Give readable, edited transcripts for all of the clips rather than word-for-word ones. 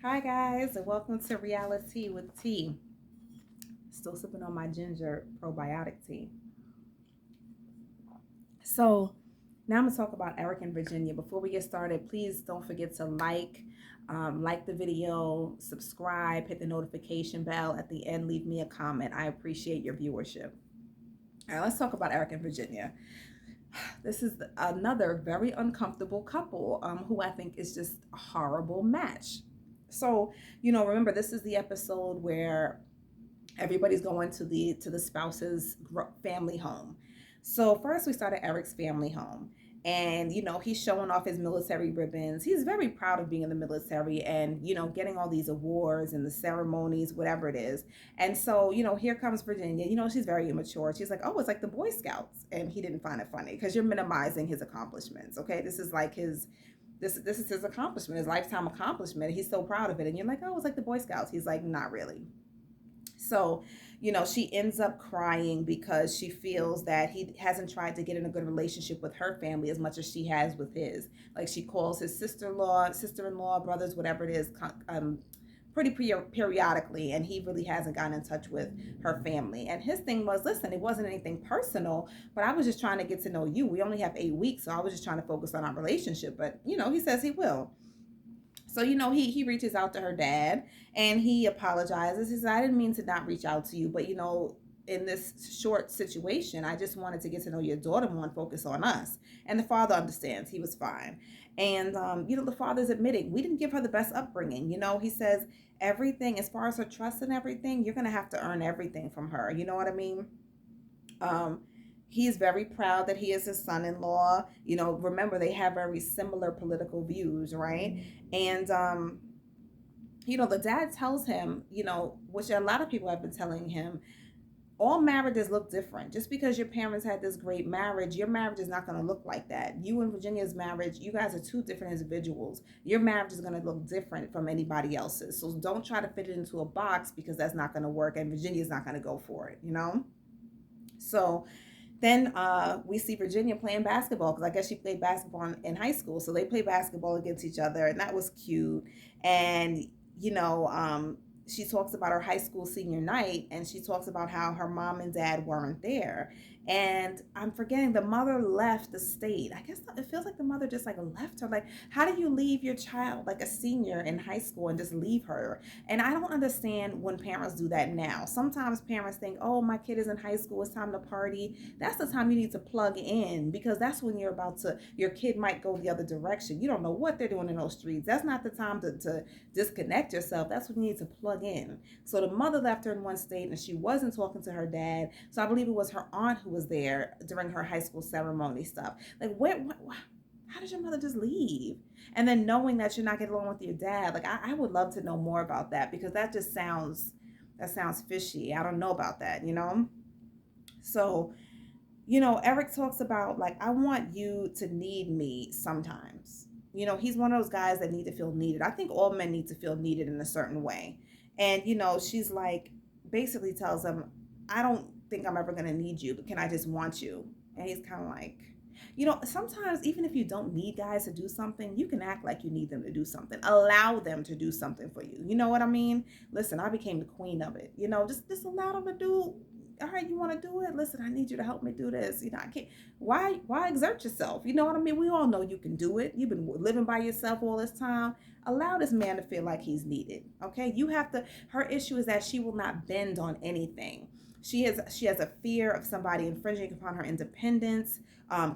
Hi, guys, and welcome to Reality with Tea. Still sipping on my ginger probiotic tea. So, now I'm going to talk about Eric and Virginia. Before we get started, please don't forget to like the video, subscribe, hit the notification bell. At the end, leave me a comment. I appreciate your viewership. All right, let's talk about Eric and Virginia. This is another very uncomfortable couple who I think is just a horrible match. So, remember this is the episode where everybody's going to the spouse's family home. So first we started Eric's family home, and he's showing off his military ribbons. He's very proud of being in the military, and getting all these awards and the ceremonies, whatever it is. And so here comes Virginia. She's very immature. She's like, oh, it's like the Boy Scouts, and he didn't find it funny because you're minimizing his accomplishments. Okay, this is like his this is his accomplishment, his lifetime accomplishment. He's so proud of it, and you're like, oh, it's like the Boy Scouts. He's like, not really. So, she ends up crying because she feels that he hasn't tried to get in a good relationship with her family as much as she has with his. Like, she calls his sister-in-law, brothers, whatever it is, pretty periodically, and he really hasn't gotten in touch with her family. And his thing was, listen, it wasn't anything personal, but I was just trying to get to know you. We only have 8 weeks, so I was just trying to focus on our relationship. But he says he will. So, he reaches out to her dad and he apologizes. He says, I didn't mean to not reach out to you, but, in this short situation, I just wanted to get to know your daughter more and focus on us. And the father understands. He was fine. And, the father's admitting we didn't give her the best upbringing. He says everything, as far as her trust and everything, you're going to have to earn everything from her. You know what I mean? Um, he's very proud that he is his son-in-law. Remember, they have very similar political views, right? And the dad tells him, which a lot of people have been telling him, all marriages look different. Just because your parents had this great marriage, your marriage is not going to look like that. You and Virginia's marriage, you guys are two different individuals. Your marriage is going to look different from anybody else's. So don't try to fit it into a box, because that's not going to work, and Virginia's not going to go for it, So then we see Virginia playing basketball, because I guess she played basketball in high school. So they play basketball against each other, and that was cute. And, she talks about her high school senior night, and she talks about how her mom and dad weren't there. And I'm forgetting, the mother left the state. I guess it feels like the mother just like left her. Like, how do you leave your child, like a senior in high school, and just leave her? And I don't understand when parents do that now. Sometimes parents think, oh, my kid is in high school, it's time to party. That's the time you need to plug in, because that's when your kid might go the other direction. You don't know what they're doing in those streets. That's not the time to disconnect yourself. That's when you need to plug in. So the mother left her in one state, and she wasn't talking to her dad. So I believe it was her aunt who was there during her high school ceremony stuff. Like, how did your mother just leave? And then knowing that you're not getting along with your dad, like I would love to know more about that, because that sounds fishy. I don't know about that. So, Eric talks about, like, I want you to need me sometimes. He's one of those guys that need to feel needed. I think all men need to feel needed in a certain way. And, she's like, basically tells him, I don't think I'm ever going to need you, but can I just want you? And he's kind of like, sometimes even if you don't need guys to do something, you can act like you need them to do something. Allow them to do something for you. You know what I mean? Listen, I became the queen of it. Just allow them to do. All right, you want to do it? Listen, I need you to help me do this. I can't. Why exert yourself? You know what I mean? We all know you can do it. You've been living by yourself all this time. Allow this man to feel like he's needed. Okay? You have to. Her issue is that she will not bend on anything. She has a fear of somebody infringing upon her independence,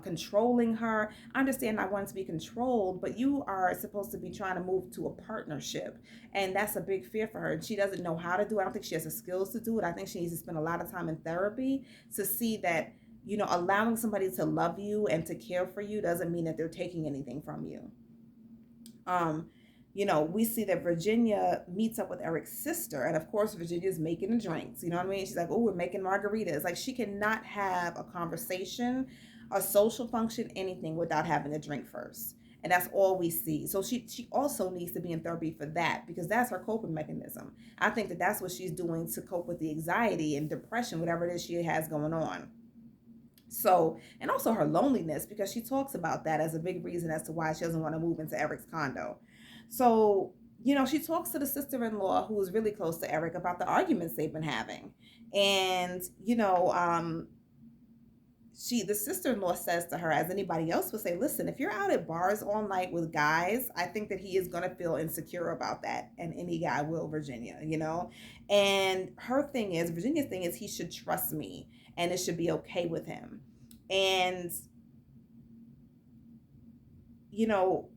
controlling her. I understand I want to be controlled, but you are supposed to be trying to move to a partnership, and that's a big fear for her. And she doesn't know how to do it. I don't think she has the skills to do it. I think she needs to spend a lot of time in therapy to see that allowing somebody to love you and to care for you doesn't mean that they're taking anything from you. We see that Virginia meets up with Eric's sister, and of course, Virginia's making the drinks. You know what I mean? She's like, oh, we're making margaritas. Like, she cannot have a conversation, a social function, anything without having a drink first. And that's all we see. So she also needs to be in therapy for that, because that's her coping mechanism. I think that that's what she's doing to cope with the anxiety and depression, whatever it is she has going on. So, and also her loneliness, because she talks about that as a big reason as to why she doesn't want to move into Eric's condo. So, she talks to the sister-in-law who is really close to Erik about the arguments they've been having. And, the sister-in-law says to her, as anybody else would say, listen, if you're out at bars all night with guys, I think that he is going to feel insecure about that. And any guy will, Virginia. And Virginia's thing is he should trust me and it should be okay with him. And, you know,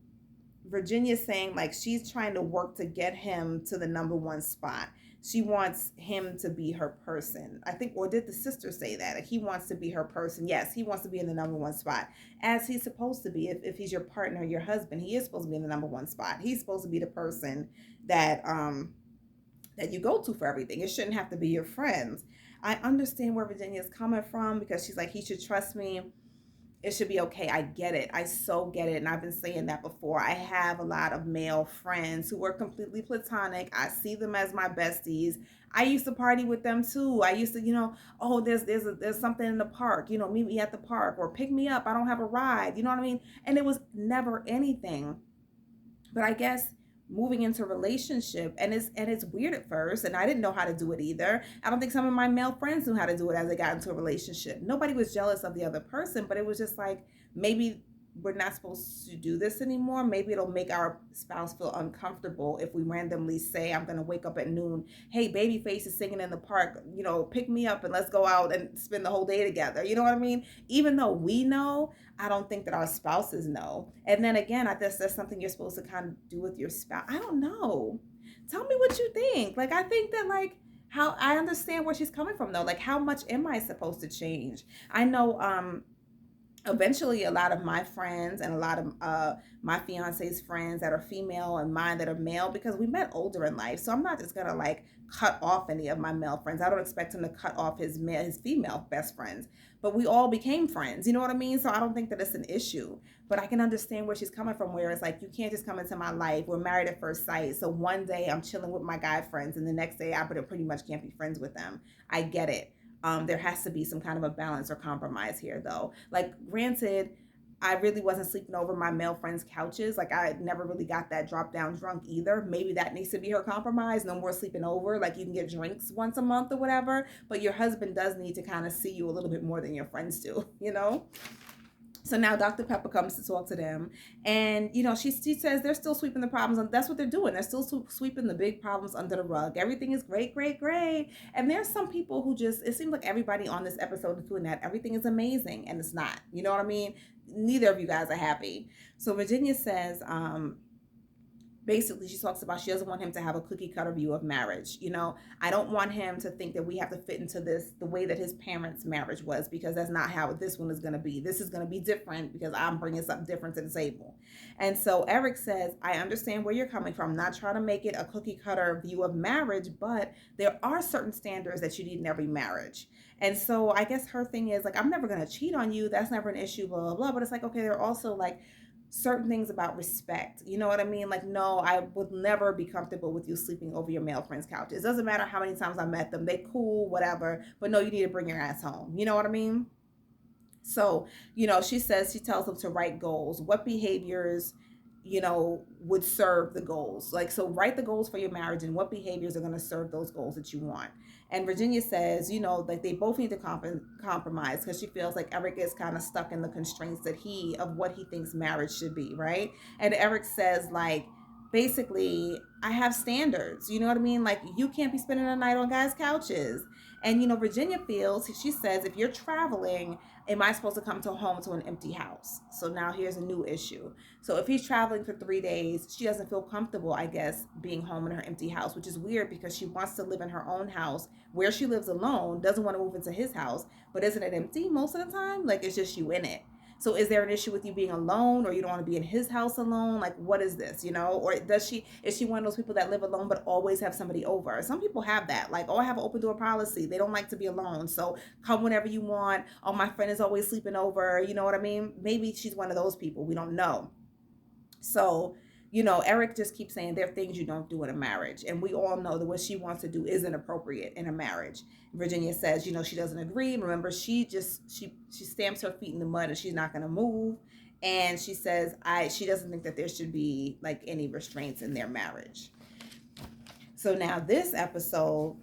Virginia's saying like she's trying to work to get him to the number one spot. She wants him to be her person. I think, or did the sister say that? Like he wants to be her person. Yes, he wants to be in the number one spot, as he's supposed to be. If he's your partner, your husband, he is supposed to be in the number one spot. He's supposed to be the person that you go to for everything. It shouldn't have to be your friends. I understand where Virginia's coming from because she's like, he should trust me, it should be okay. I get it. I so get it. And I've been saying that before. I have a lot of male friends who are completely platonic. I see them as my besties. I used to party with them too. I used to, oh, there's something in the park, meet me at the park or pick me up. I don't have a ride. You know what I mean? And it was never anything. But I guess moving into a relationship, and it's weird at first, and I didn't know how to do it either. I don't think some of my male friends knew how to do it as they got into a relationship. Nobody was jealous of the other person, but it was just like, maybe we're not supposed to do this anymore. Maybe it'll make our spouse feel uncomfortable if we randomly say, I'm going to wake up at noon. Hey, Babyface is singing in the park, pick me up and let's go out and spend the whole day together. You know what I mean? Even though we know, I don't think that our spouses know. And then again, I guess that's something you're supposed to kind of do with your spouse. I don't know. Tell me what you think. Like, I think that how I understand where she's coming from though. Like, how much am I supposed to change? I know, eventually a lot of my friends and a lot of my fiance's friends that are female and mine that are male, because we met older in life, so I'm not just gonna cut off any of my male friends. I don't expect him to cut off his female best friends, but we all became friends, you know what I mean? So I don't think that it's an issue, but I can understand where she's coming from, where it's like, you can't just come into my life, we're married at first sight, so one day I'm chilling with my guy friends and the next day I pretty much can't be friends with them. I get it. There has to be some kind of a balance or compromise here, though. Like, granted, I really wasn't sleeping over my male friends' couches. Like, I never really got that drop down drunk either. Maybe that needs to be her compromise. No more sleeping over. Like, you can get drinks once a month or whatever. But your husband does need to kind of see you a little bit more than your friends do, So now Dr. Pepper comes to talk to them, and she says they're still sweeping the problems, and that's what they're doing. They're still sweeping the big problems under the rug. Everything is great, great, great. And there's some people who it seems like everybody on this episode is doing that. Everything is amazing, and it's not. You know what I mean? Neither of you guys are happy. So Virginia says, basically she talks about she doesn't want him to have a cookie cutter view of marriage. I don't want him to think that we have to fit into the way that his parents' marriage was, because that's not how this one is going to be. This is going to be different because I'm bringing something different to the table. And so Erik says, I understand where you're coming from, not trying to make it a cookie cutter view of marriage, but there are certain standards that you need in every marriage. And so I guess her thing is like, I'm never going to cheat on you, that's never an issue, blah blah blah. But it's like, okay, there are also certain things about respect. You know what I mean? Like, no, I would never be comfortable with you sleeping over your male friend's couches. It doesn't matter how many times I met them. They cool, whatever. But no, you need to bring your ass home. You know what I mean? So, she tells them to write goals. What behaviors, would serve the goals? So write the goals for your marriage and what behaviors are going to serve those goals that you want. And Virginia says, they both need to compromise, because she feels like Erik is kind of stuck in the constraints of what he thinks marriage should be, right? And Erik says, basically, I have standards. You know what I mean? Like, you can't be spending the night on guys' couches. And, Virginia she says, if you're traveling, am I supposed to come home to an empty house? So now here's a new issue. So if he's traveling for 3 days, she doesn't feel comfortable, I guess, being home in her empty house, which is weird because she wants to live in her own house where she lives alone, doesn't want to move into his house. But isn't it empty most of the time? Like, it's just you in it. So is there an issue with you being alone, or you don't want to be in his house alone? Like, what is this, Or is she one of those people that live alone but always have somebody over? Some people have that. Like, oh, I have an open door policy. They don't like to be alone. So come whenever you want. Oh, my friend is always sleeping over. You know what I mean? Maybe she's one of those people. We don't know. So, Erik just keeps saying there are things you don't do in a marriage. And we all know that what she wants to do isn't appropriate in a marriage. Virginia says, she doesn't agree. Remember, she stamps her feet in the mud and she's not going to move. And she says she doesn't think that there should be like any restraints in their marriage. So now this episode,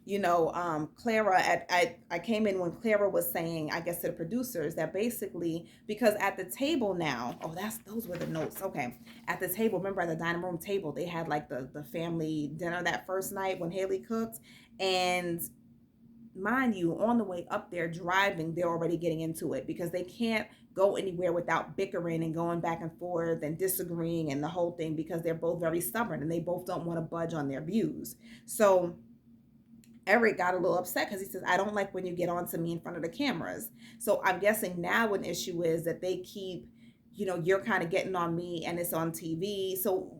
Clara, I came in when Clara was saying, I guess, to the producers that basically, because at the table now, those were the notes. Okay. At the table, remember at the dining room table, they had like the family dinner that first night when Haley cooked. And mind you, on the way up there driving, they're already getting into it because they can't go anywhere without bickering and going back and forth and disagreeing and the whole thing, because they're both very stubborn and they both don't want to budge on their views. So Erik got a little upset because he says, I don't like when you get on to me in front of the cameras. So I'm guessing now an issue is that they keep, you're kind of getting on me and it's on TV. So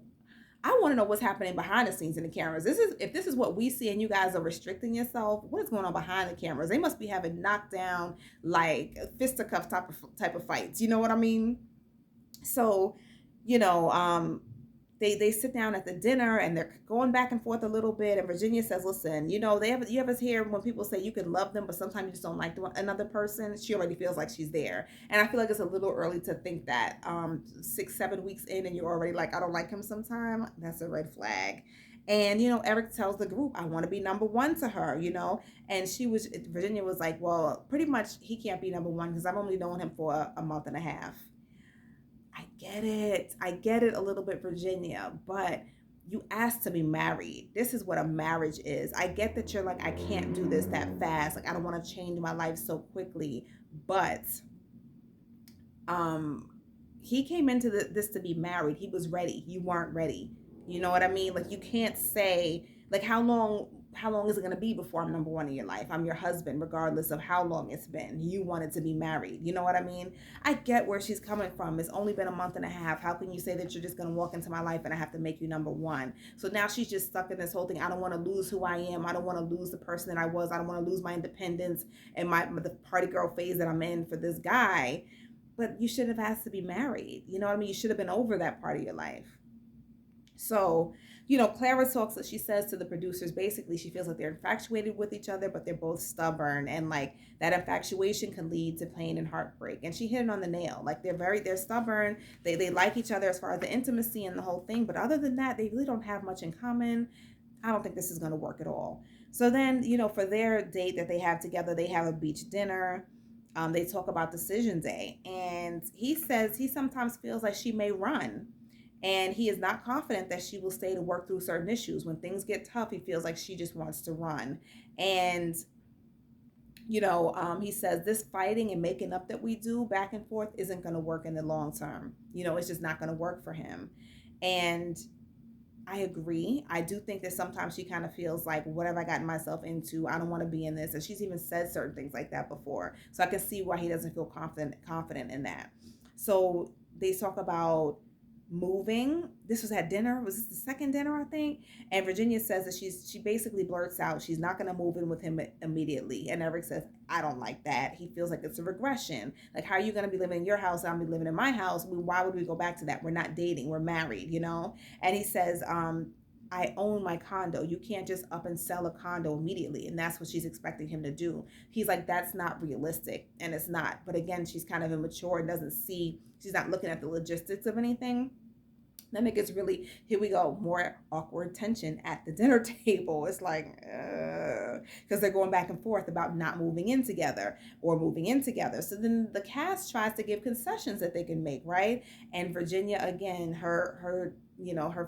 I want to know what's happening behind the scenes in the cameras. If this is what we see and you guys are restricting yourself, what is going on behind the cameras? They must be having knockdown, like fisticuff type of fights. You know what I mean? So, you know, they sit down at the dinner and they're going back and forth a little bit. And Virginia says, listen, you ever hear when people say you can love them, but sometimes you just don't like another person? She already feels like she's there. And I feel like it's a little early to think that 6-7 weeks in and you're already like, I don't like him sometime. That's a red flag. And, Erik tells the group, I want to be number one to her, and Virginia was like, well, pretty much he can't be number one because I've only known him for a month and a half. I get it a little bit, Virginia, but you asked to be married. This is what a marriage is. I get that you're like, I can't do this that fast. Like, I don't want to change my life so quickly. But he came into this to be married. He was ready. You weren't ready. You know what I mean? Like, you can't say, like, how long is it going to be before I'm number one in your life? I'm your husband, regardless of how long it's been. You wanted to be married. You know what I mean? I get where she's coming from. It's only been a month and a half. How can you say that you're just going to walk into my life and I have to make you number one? So now she's just stuck in this whole thing. I don't want to lose who I am. I don't want to lose the person that I was. I don't want to lose my independence and the party girl phase that I'm in for this guy. But you should have asked to be married. You know what I mean? You should have been over that part of your life. So, Clara talks, she says to the producers, basically, she feels like they're infatuated with each other, but they're both stubborn. And like that infatuation can lead to pain and heartbreak. And she hit it on the nail. Like they're stubborn. They like each other as far as the intimacy and the whole thing. But other than that, they really don't have much in common. I don't think this is going to work at all. So then, for their date that they have together, they have a beach dinner. They talk about decision day. And he says he sometimes feels like she may run. And he is not confident that she will stay to work through certain issues. When things get tough, he feels like she just wants to run. And, he says this fighting and making up that we do back and forth isn't going to work in the long term. It's just not going to work for him. And I agree. I do think that sometimes she kind of feels like, what have I gotten myself into? I don't want to be in this. And she's even said certain things like that before. So I can see why he doesn't feel confident in that. So they talk about moving. This was at dinner. Was this the second dinner, I think? And Virginia says that she basically blurts out she's not going to move in with him immediately. And Erik says, I don't like that. He feels like it's a regression. Like, how are you going to be living in your house and I'll be living in my house? Why would we go back to that? We're not dating. We're married, And he says, I own my condo. You can't just up and sell a condo immediately. And that's what she's expecting him to do. He's like, that's not realistic. And it's not. But again, she's kind of immature and she's not looking at the logistics of anything. Then it gets really, here we go, more awkward tension at the dinner table. It's like, because they're going back and forth about not moving in together or moving in together. So then the cast tries to give concessions that they can make, right? And Virginia, again, her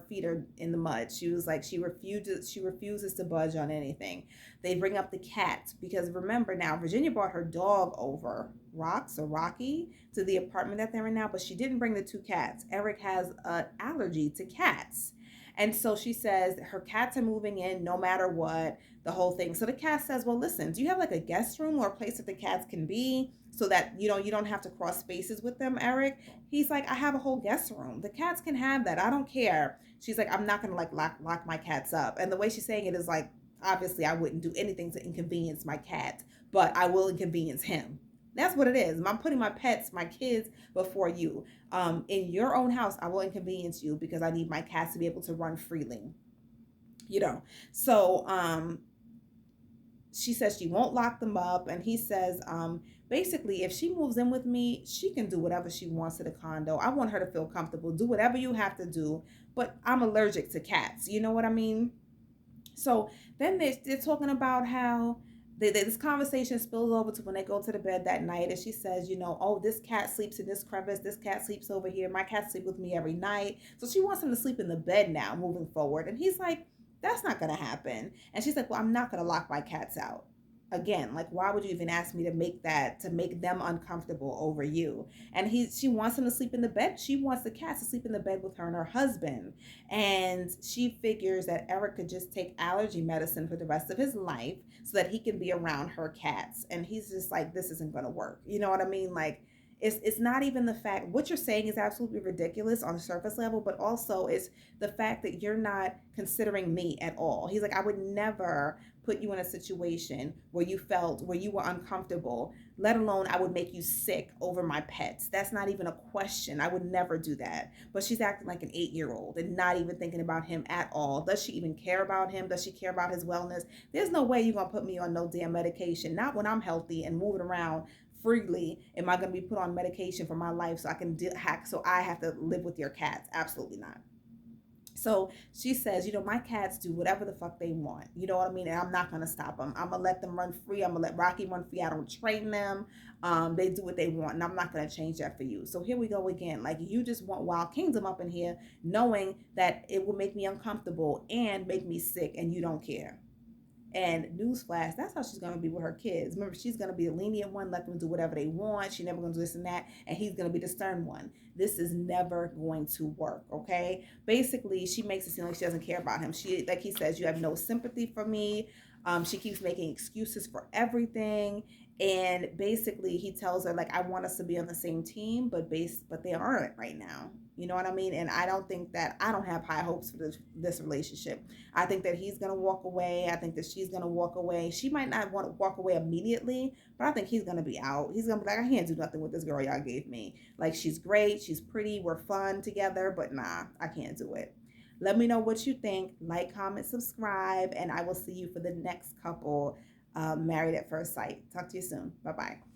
feet are in the mud. She was like, she refuses to budge on anything. They bring up the cat because remember now, Virginia brought her dog over, Rocky, to the apartment that they're in now, but she didn't bring the two cats. Erik has an allergy to cats. And so she says her cats are moving in no matter what, the whole thing. So the cat says, well, listen, do you have like a guest room or a place that the cats can be so that, you don't have to cross spaces with them, Erik? He's like, I have a whole guest room. The cats can have that. I don't care. She's like, I'm not going to like lock my cats up. And the way she's saying it is like, obviously I wouldn't do anything to inconvenience my cat, but I will inconvenience him. That's what it is. I'm putting my pets, my kids before you. In your own house, I will inconvenience you because I need my cats to be able to run freely. So she says she won't lock them up, and he says, basically, if she moves in with me, she can do whatever she wants to the condo. I want her to feel comfortable. Do whatever you have to do, but I'm allergic to cats. You know what I mean? So then they're talking about how this conversation spills over to when they go to the bed that night, and she says, oh, this cat sleeps in this crevice, this cat sleeps over here, my cat sleeps with me every night. So she wants him to sleep in the bed now moving forward. And he's like, that's not going to happen. And she's like, well, I'm not going to lock my cats out. Again, like, why would you even ask me to make them uncomfortable over you? And she wants him to sleep in the bed. She wants the cats to sleep in the bed with her and her husband. And she figures that Erik could just take allergy medicine for the rest of his life so that he can be around her cats. And he's just like, this isn't going to work. You know what I mean? Like, it's not even the fact, what you're saying is absolutely ridiculous on the surface level, but also it's the fact that you're not considering me at all. He's like, I would never put you in a situation where you were uncomfortable, let alone I would make you sick over my pets. That's not even a question. I would never do that. But she's acting like an 8-year-old and not even thinking about him at all. Does she even care about him? Does she care about his wellness? There's no way you're going to put me on no damn medication. Not when I'm healthy and moving around freely. Am I going to be put on medication for my life so I can so I have to live with your cats? Absolutely not. So she says, my cats do whatever the fuck they want. You know what I mean? And I'm not going to stop them. I'm going to let them run free. I'm going to let Rocky run free. I don't train them. They do what they want, and I'm not going to change that for you. So here we go again. Like, you just want Wild Kingdom up in here, knowing that it will make me uncomfortable and make me sick, and you don't care. And newsflash, that's how she's going to be with her kids. Remember, she's going to be the lenient one, let them do whatever they want. She's never going to do this and that. And he's going to be the stern one. This is never going to work, okay? Basically, she makes it seem like she doesn't care about him. She, like he says, you have no sympathy for me. She keeps making excuses for everything. And basically, he tells her, like, I want us to be on the same team, but they aren't right now. You know what I mean? And I don't have high hopes for this relationship. I think that he's going to walk away. I think that she's going to walk away. She might not want to walk away immediately, but I think he's going to be out. He's going to be like, I can't do nothing with this girl y'all gave me. Like, she's great. She's pretty. We're fun together, but nah, I can't do it. Let me know what you think. Like, comment, subscribe, and I will see you for the next couple, Married at First Sight. Talk to you soon. Bye-bye.